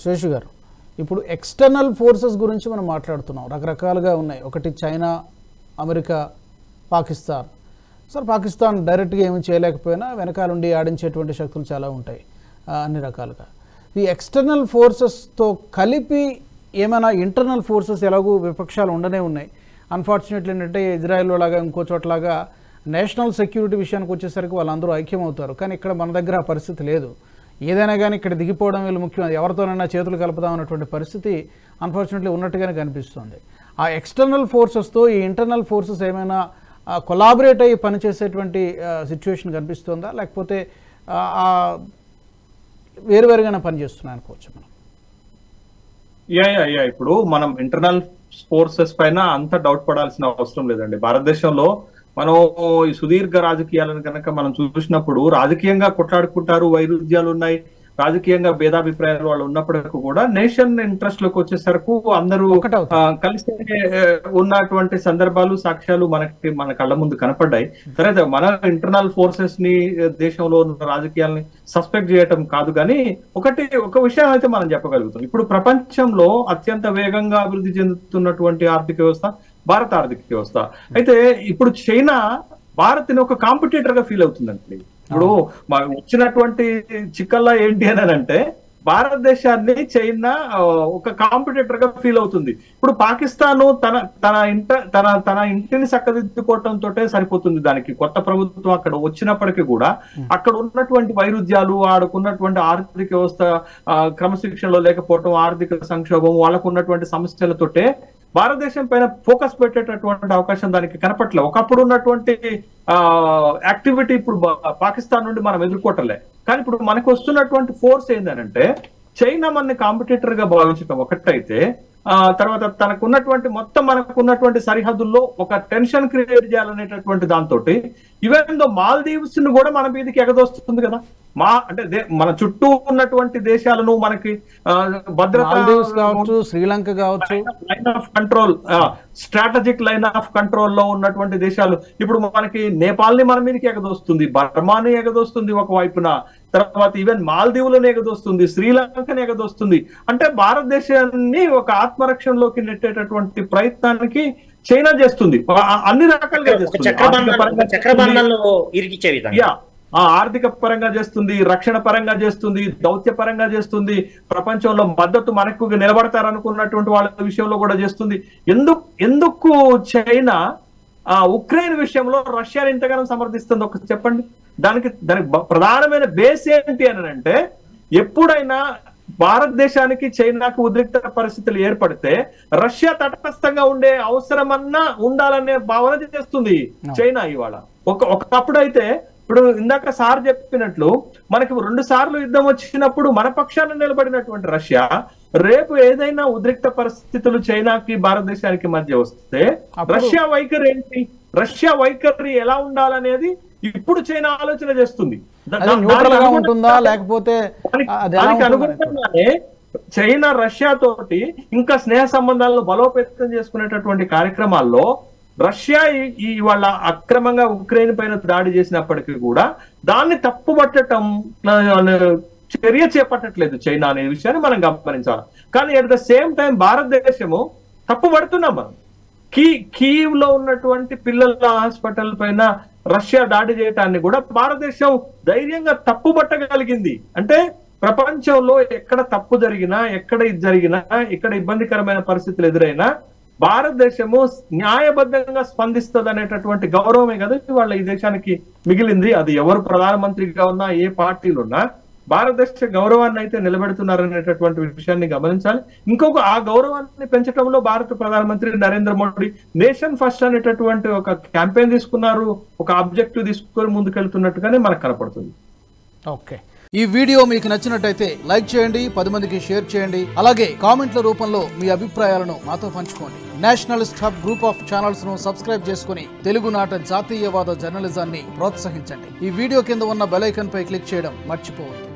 శేషు గారు, ఇప్పుడు external forces గురించి మనం మాట్లాడుతున్నాం. రకరకాలుగా ఉన్నాయి. ఒకటి China, America, Pakistan. Sir, Pakistan డైరెక్ట్గా ఏమీ చేయలేకపోయినా వెనకాలండి ఆడించేటువంటి శక్తులు చాలా ఉంటాయి అన్ని రకాలుగా. ఈ ఎక్స్టర్నల్ ఫోర్సెస్తో కలిపి ఏమైనా ఇంటర్నల్ ఫోర్సెస్ ఎలాగూ విపక్షాలు ఉండనే ఉన్నాయి. అన్ఫార్చునేట్లీ ఏంటంటే ఇజ్రాయెల్ లాగా ఇంకో చోటలాగా నేషనల్ సెక్యూరిటీ విషయానికి వచ్చేసరికి వాళ్ళందరూ ఐక్యమవుతారు. కానీ ఇక్కడ మన దగ్గర ఆ పరిస్థితి లేదు. ఏదైనా కానీ ఇక్కడ దిగిపోవడం వీళ్ళు ముఖ్యం. ఎవరితోనైనా చేతులు కలుపుదాం అన్నటువంటి పరిస్థితి అన్ఫార్చునేట్లీ ఉన్నట్టుగానే కనిపిస్తుంది. ఆ ఎక్స్టర్నల్ ఫోర్సెస్తో ఈ ఇంటర్నల్ ఫోర్సెస్ ఏమైనా కొలాబరేట్ అయ్యి పనిచేసేటువంటి సిచ్యువేషన్ కనిపిస్తుందా, లేకపోతే వేరువేరుగానే పనిచేస్తున్నాయి అనుకోవచ్చు మనం? ఇప్పుడు మనం ఇంటర్నల్ ఫోర్సెస్ పైన అంత డౌట్ పడాల్సిన అవసరం లేదండి. భారతదేశంలో మనం ఈ సుదీర్ఘ రాజకీయాలను కనుక మనం చూసినప్పుడు రాజకీయంగా కొట్లాడుకుంటారు, వైరుధ్యాలు ఉన్నాయి, రాజకీయంగా భేదాభిప్రాయాలు వాళ్ళు ఉన్నప్పటికీ కూడా నేషన్ ఇంట్రెస్ట్ లోకి వచ్చేసరికి అందరూ కలిసి ఉన్నటువంటి సందర్భాలు, సాక్ష్యాలు మన కళ్ళ ముందు కనపడ్డాయి. సరే, మన ఇంటర్నల్ ఫోర్సెస్ ని, దేశంలో ఉన్న రాజకీయాలని సస్పెక్ట్ చేయటం కాదు, కానీ ఒక విషయం అయితే మనం చెప్పగలుగుతాం. ఇప్పుడు ప్రపంచంలో అత్యంత వేగంగా అభివృద్ధి చెందుతున్నటువంటి ఆర్థిక వ్యవస్థ భారత ఆర్థిక వ్యవస్థ. అయితే ఇప్పుడు చైనా భారత్ ని ఒక కాంపిటీటర్ గా ఫీల్ అవుతుందండి. ఇప్పుడు వచ్చినటువంటి చిక్కల్లా ఏంటి అని అంటే భారతదేశాన్ని చైనా ఒక కాంపిటీటర్ గా ఫీల్ అవుతుంది. ఇప్పుడు పాకిస్తాన్ తన ఇంటిని చక్కదిద్దుకోవటంతో సరిపోతుంది. దానికి కొత్త ప్రభుత్వం అక్కడ వచ్చినప్పటికీ కూడా అక్కడ ఉన్నటువంటి వైరుధ్యాలు, ఆడుకున్నటువంటి ఆర్థిక వ్యవస్థ క్రమశిక్షణలో లేకపోవటం, ఆర్థిక సంక్షోభం, వాళ్ళకు ఉన్నటువంటి సమస్యలతోటే భారతదేశం పైన ఫోకస్ పెట్టేటటువంటి అవకాశం దానికి కనపట్లే. ఒకప్పుడు ఉన్నటువంటి యాక్టివిటీ ఇప్పుడు పాకిస్తాన్ నుండి మనం ఎదుర్కోవటలే. కానీ ఇప్పుడు మనకు వస్తున్నటువంటి ఫోర్స్ ఏంటంటే చైనా మనని కాంపిటీటర్ గా భావించడం ఒకటైతే, తర్వాత మనకున్నటువంటి సరిహద్దుల్లో ఒక టెన్షన్ క్రియేట్ చేయాలనేటటువంటి దాంతో ఈవెన్ దో మాల్దీవ్స్ ను కూడా మన మీదకి ఎగదోస్తుంది కదా. మన చుట్టూ ఉన్నటువంటి దేశాలను మనకి భద్రత కావచ్చు, శ్రీలంక కావచ్చు, line of control, strategic line of control లో ఉన్నటువంటి దేశాలు ఇప్పుడు మనకి నేపాల్ ని మన మీదకి ఎగదోస్తుంది, బర్మాని ఎగదోస్తుంది ఒకవైపున, తర్వాత ఈవెన్ మాల్దీవులను ఎగదోస్తుంది, శ్రీలంకని ఎగదోస్తుంది. అంటే భారతదేశాన్ని ఒక ఆత్మరక్షణలోకి నెట్టేటటువంటి ప్రయత్నానికి చైనా చేస్తుంది, అన్ని రకాలుగా చేస్తుంది. ఆర్థిక పరంగా చేస్తుంది, రక్షణ పరంగా చేస్తుంది, దౌత్య పరంగా చేస్తుంది, ప్రపంచంలో మద్దతు మనకు నిలబడతారనుకున్నటువంటి వాళ్ళ విషయంలో కూడా చేస్తుంది. ఎందుకు చైనా ఉక్రెయిన్ విషయంలో రష్యాని ఇంతగానో సమర్థిస్తుంది ఒక చెప్పండి. దానికి ప్రధానమైన బేస్ ఏంటి అని అంటే, ఎప్పుడైనా భారతదేశానికి చైనాకు ఉద్రిక్త పరిస్థితులు ఏర్పడితే రష్యా తటస్థంగా ఉండే అవసరమన్నా ఉండాలనే భావన చేస్తుంది చైనా. ఇవాళ ఒకప్పుడు అయితే, ఇప్పుడు ఇందాక సార్ చెప్పినట్లు మనకి 2 సార్లు యుద్ధం వచ్చినప్పుడు మన పక్షాన నిలబడినటువంటి రష్యా రేపు ఏదైనా ఉద్రిక్త పరిస్థితులు చైనాకి భారతదేశానికి మధ్య వస్తే రష్యా వైఖరి ఏంటి, రష్యా వైఖరి ఎలా ఉండాలనేది ఇప్పుడు చైనా ఆలోచన చేస్తుంది. దానికి అనుగుణంగానే చైనా రష్యా తోటి ఇంకా స్నేహ సంబంధాలను బలోపేతం చేసుకునేటటువంటి కార్యక్రమాల్లో రష్యా ఇవాళ అక్రమంగా ఉక్రెయిన్ పైన దాడి చేసినప్పటికీ కూడా దాన్ని తప్పుపట్టడం చర్య చేపట్టట్లేదు చైనా అనే విషయాన్ని మనం గమనించాలి. కానీ అట్ ద సేమ్ టైం భారతదేశము తప్పుపడుతున్నాం మనం. కీవ్ లో ఉన్నటువంటి పిల్లల హాస్పిటల్ పైన రష్యా దాడి చేయటాన్ని కూడా భారతదేశం ధైర్యంగా తప్పుపట్టగలిగింది. అంటే ప్రపంచంలో ఎక్కడ తప్పు జరిగినా, ఎక్కడ ఇది జరిగినా, ఎక్కడ ఇబ్బందికరమైన పరిస్థితులు ఎదురైనా భారతదేశము న్యాయబద్ధంగా స్పందిస్తుంది అనేటటువంటి గౌరవమే కదా వాళ్ళ ఈ దేశానికి మిగిలింది. అది ఎవరు ప్రధానమంత్రిగా ఉన్నా, ఏ పార్టీలు ఉన్నా భారతదేశ గౌరవాన్ని అయితే నిలబెడుతున్నారనేటటువంటి విషయాన్ని గమనించాలి. ఆ గౌరవాన్ని పెంచడంలో భారత ప్రధానమంత్రి నరేంద్ర మోడీ నేషన్ ఫస్ట్ అనేటటువంటి ఒక క్యాంపెయిన్ తీసుకున్నారు, ఒక ఆబ్జెక్టివ్ తీసుకొని ముందుకెళ్తున్నట్టుగానే మనకు కనపడుతుంది. ఓకే, ఈ వీడియో మీకు నచ్చినట్టయితే లైక్ చేయండి, 10 మందికి షేర్ చేయండి. అలాగే కామెంట్ల రూపంలో మీ అభిప్రాయాలను మాతో పంచుకోండి. Nationalist hub group of channels ను సబ్స్క్రైబ్ చేసుకుని తెలుగునాట జాతీయవాద జర్నలిజాన్ని ప్రోత్సహించండి. ఈ వీడియో కింద ఉన్న బెల్ ఐకాన్ పై క్లిక్ చేయడం మర్చిపోవద్దు.